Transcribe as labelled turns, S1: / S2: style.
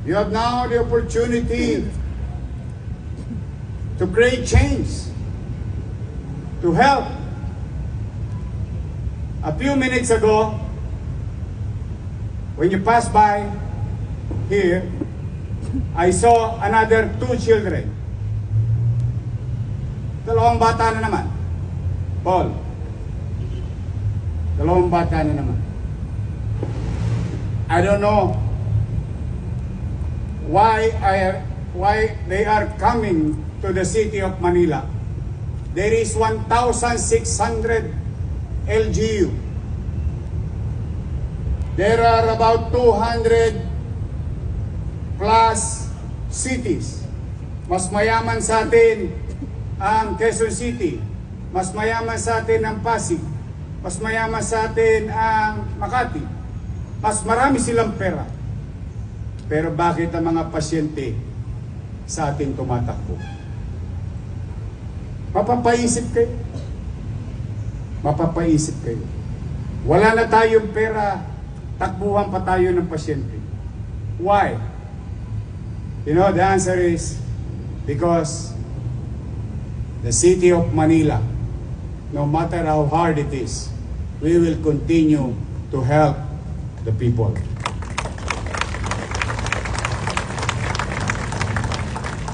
S1: You have now the opportunity to create change, to help. A few minutes ago, when you passed by here, I saw another 2 children. Dalawang bata na naman. Paul. Dalawang bata na naman. I don't know why they are coming to the city of Manila. There is 1,600 LGU. There are about 200 plus cities. Mas mayaman sa atin ang Quezon City. Mas mayaman sa atin ang Pasig. Mas mayaman sa atin ang Makati. Mas marami silang pera. Pero bakit ang mga pasyente sa atin tumatakbo? Mapapaisip kayo. Mapapaisip kayo. Wala na tayong pera, takbuhan pa tayo ng pasyente. Why? You know, the answer is because the city of Manila, no matter how hard it is, we will continue to help the people.